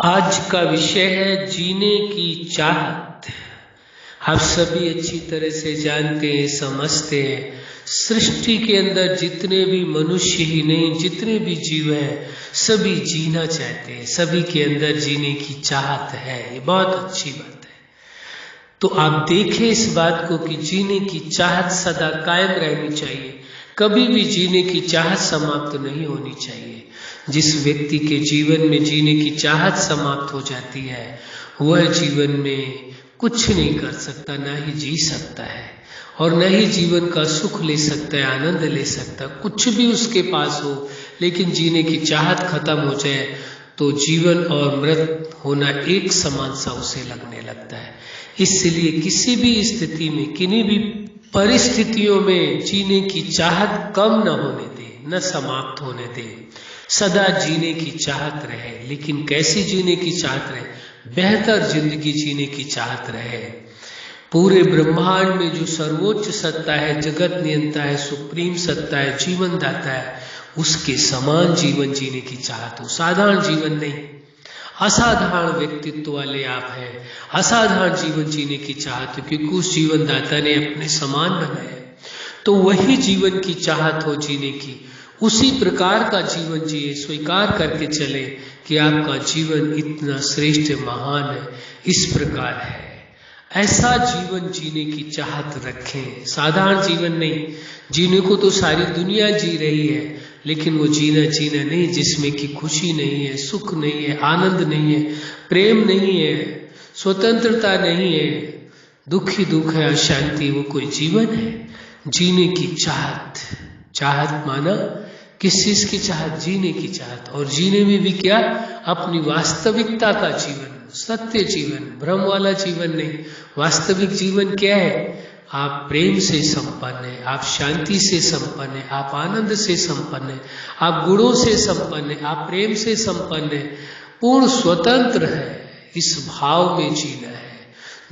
आज का विषय है जीने की चाहत। आप सभी अच्छी तरह से जानते हैं, समझते हैं, सृष्टि के अंदर जितने भी मनुष्य ही नहीं, जितने भी जीव हैं, सभी जीना चाहते हैं, सभी के अंदर जीने की चाहत है। ये बहुत अच्छी बात है। तो आप देखें इस बात को कि जीने की चाहत सदा कायम रहनी चाहिए, कभी भी जीने की चाहत समाप्त नहीं होनी चाहिए। जिस व्यक्ति के जीवन में जीने की चाहत समाप्त हो जाती है, वह जीवन में कुछ नहीं कर सकता, ना ही जी सकता है और न ही जीवन का सुख ले सकता है, आनंद ले सकता। कुछ भी उसके पास हो, लेकिन जीने की चाहत खत्म हो जाए तो जीवन और मृत होना एक समान सा उसे लगने लगता है। इसलिए किसी भी स्थिति में, किन्हीं भी परिस्थितियों में जीने की चाहत कम न होने दे, न समाप्त होने दे। सदा जीने की चाहत रहे। लेकिन कैसी जीने की चाहत रहे? बेहतर जिंदगी जीने की चाहत रहे। पूरे ब्रह्मांड में जो सर्वोच्च सत्ता है, जगत नियंता है, सुप्रीम सत्ता है, जीवन दाता है, उसके समान जीवन जीने की चाहत हो। साधारण जीवन नहीं, असाधारण व्यक्तित्व वाले आप हैं, असाधारण जीवन जीने की चाहत हो, क्योंकि उस जीवन दाता ने अपने समान बनाया। तो वही जीवन की चाहत हो जीने की, उसी प्रकार का जीवन जिए, स्वीकार करके चले कि आपका जीवन इतना श्रेष्ठ महान है, इस प्रकार है। ऐसा जीवन जीने की चाहत रखें, साधारण जीवन नहीं। जीने को तो सारी दुनिया जी रही है, लेकिन वो जीना नहीं जिसमें कि खुशी नहीं है, सुख नहीं है, आनंद नहीं है, प्रेम नहीं है, स्वतंत्रता नहीं है, दुख ही दुख है, अशांति, वो कोई जीवन है? जीने की चाहत। चाहत माना किस चीज की चाहत? जीने की चाहत। और जीने में भी क्या? अपनी वास्तविकता का जीवन, सत्य जीवन, भ्रम वाला जीवन नहीं। वास्तविक जीवन क्या है? आप प्रेम से संपन्न है, आप शांति से संपन्न है, आप आनंद से संपन्न है, आप गुणों से संपन्न है, आप प्रेम से संपन्न है, पूर्ण स्वतंत्र है। इस भाव में जीना है।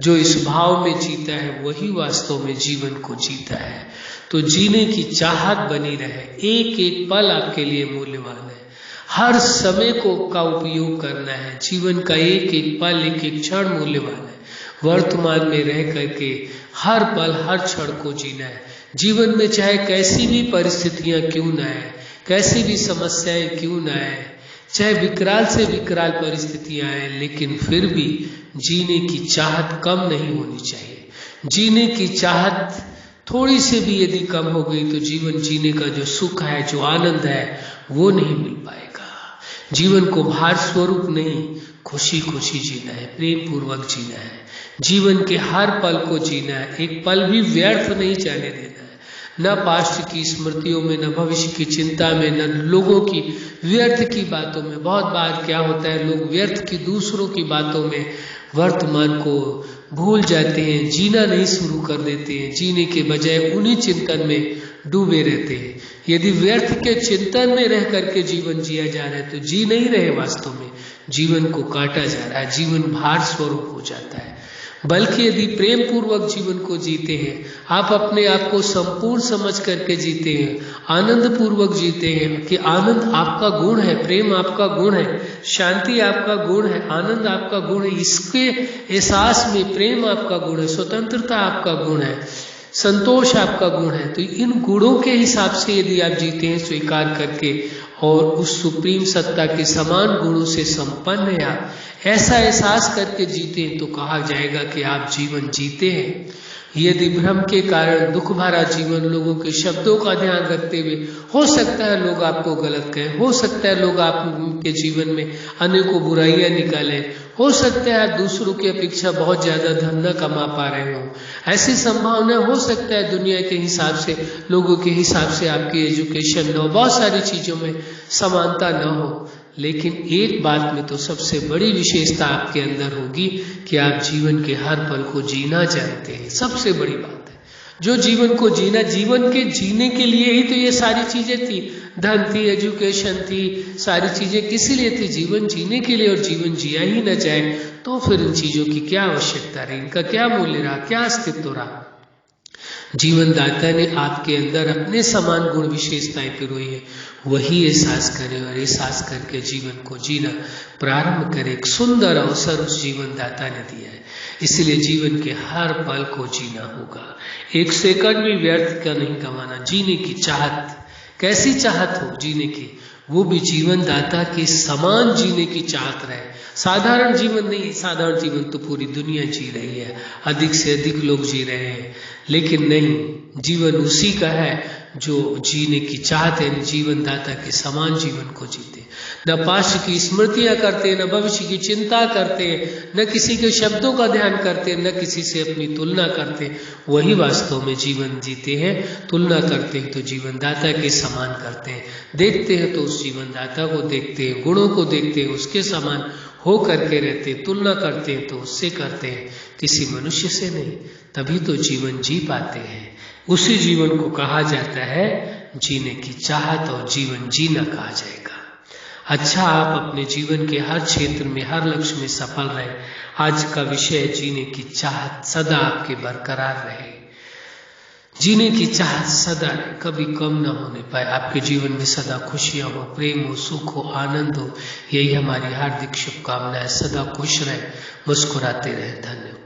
जो इस भाव में जीता है वही वास्तव में जीवन को जीता है। तो जीने की चाहत बनी रहे। एक एक पल आपके लिए मूल्यवान है। हर समय का उपयोग करना है। जीवन का एक एक पल, एक एक क्षण मूल्यवान है। वर्तमान में रह करके हर पल, हर क्षण को जीना है। जीवन में चाहे कैसी भी परिस्थितियां क्यों ना आए, कैसी भी समस्याएं क्यों ना आए, चाहे विकराल से विकराल परिस्थितियां आए, लेकिन फिर भी जीने की चाहत कम नहीं होनी चाहिए। जीने की चाहत थोड़ी से भी यदि कम हो गई तो जीवन जीने का जो सुख है, जो आनंद है, वो नहीं मिल पाएगा। जीवन को भार स्वरूप नहीं, खुशी खुशी जीना है, प्रेम पूर्वक जीना है। जीवन के हर पल को जीना है, एक पल भी व्यर्थ नहीं जाने देना है। न पास्ट की स्मृतियों में, न भविष्य की चिंता में, न लोगों की व्यर्थ की बातों में। बहुत बार क्या होता है, लोग व्यर्थ की, दूसरों की बातों में वर्तमान को भूल जाते हैं, जीना नहीं शुरू कर देते हैं। जीने के बजाय उन्हीं चिंतन में डूबे रहते हैं। यदि व्यर्थ के चिंतन में रह करके जीवन जिया जा रहा है तो जी नहीं रहे, वास्तव में जीवन को काटा जा रहा है, जीवन भार स्वरूप हो जाता है। बल्कि यदि प्रेम पूर्वक जीवन को जीते हैं, आप अपने आप को संपूर्ण समझ करके जीते हैं, आनंद पूर्वक जीते हैं कि आनंद आपका गुण है, प्रेम आपका गुण है, शांति आपका गुण है, आनंद आपका गुण है, इसके एहसास में प्रेम आपका गुण है, स्वतंत्रता आपका गुण है, संतोष आपका गुण है। तो इन गुणों के हिसाब से यदि आप जीते हैं, स्वीकार करके, और उस सुप्रीम सत्ता के समान गुणों से संपन्न है आप, ऐसा एहसास करके जीते हैं, तो कहा जाएगा कि आप जीवन जीते हैं। यदि भ्रम के कारण दुख भरा जीवन, लोगों के शब्दों का ध्यान रखते हुए, हो सकता है लोग आपको गलत कहें, हो सकता है लोग आपके जीवन में अनेकों बुराइयां निकालें, हो सकता है आप दूसरों की अपेक्षा बहुत ज्यादा धन न कमा पा रहे हो, ऐसी संभावना हो सकता है दुनिया के हिसाब से, लोगों के हिसाब से आपकी एजुकेशन न हो, बहुत सारी चीजों में समानता न हो। लेकिन एक बात में तो सबसे बड़ी विशेषता आपके अंदर होगी कि आप जीवन के हर पल को जीना जानते हैं। सबसे बड़ी बात है जो जीवन को जीना। जीवन के जीने के लिए ही तो ये सारी चीजें थी, धन थी, एजुकेशन थी, सारी चीजें किसी लिए थी? जीवन जीने के लिए। और जीवन जिया ही न जाए तो फिर इन चीजों की क्या आवश्यकता रही, इनका क्या मूल्य रहा, क्या अस्तित्व रहा? जीवन दाता ने आपके अंदर अपने समान गुण विशेषताएं पिरोई है, वही एहसास करें और एहसास करके जीवन को जीना प्रारंभ करें। एक सुंदर अवसर उस जीवन दाता ने दिया है, इसलिए जीवन के हर पल को जीना होगा। एक सेकंड भी व्यर्थ का नहीं गंवाना। जीने की चाहत, कैसी चाहत हो जीने की, वो भी जीवन दाता के समान जीने की चाहत रहे। साधारण जीवन नहीं, साधारण जीवन तो पूरी दुनिया जी रही है, अधिक से अधिक लोग जी रहे हैं, लेकिन नहीं, जीवन उसी का है जो जीने की चाहत है, जीवन दाता के समान जीवन को जीते। न पास्ट की स्मृतियां करते, न भविष्य की चिंता करते, न किसी के शब्दों का ध्यान करते, न किसी से अपनी तुलना करते, वही वास्तव में जीवन जीते हैं। तुलना करते हैं तो जीवन दाता के समान करते हैं, देखते हैं तो उस जीवन दाता को देखते हैं, गुणों को देखते हैं, उसके समान हो करके रहते हैं। तुलना करते हैं तो उससे करते हैं, किसी मनुष्य से नहीं। तभी तो जीवन जी पाते हैं। उसी जीवन को कहा जाता है जीने की चाहत, और जीवन जीना कहा जाएगा। अच्छा, आप अपने जीवन के हर क्षेत्र में, हर लक्ष्य में सफल रहे। आज का विषय है जीने की चाहत सदा आपके बरकरार रहे। जीने की चाहत सदा कभी कम ना होने पाए। आपके जीवन में सदा खुशियां हो, प्रेम हो, सुख हो, आनंद हो, यही हमारी हार्दिक शुभकामनाएं। सदा खुश रहे, मुस्कुराते रहे। धन्यवाद।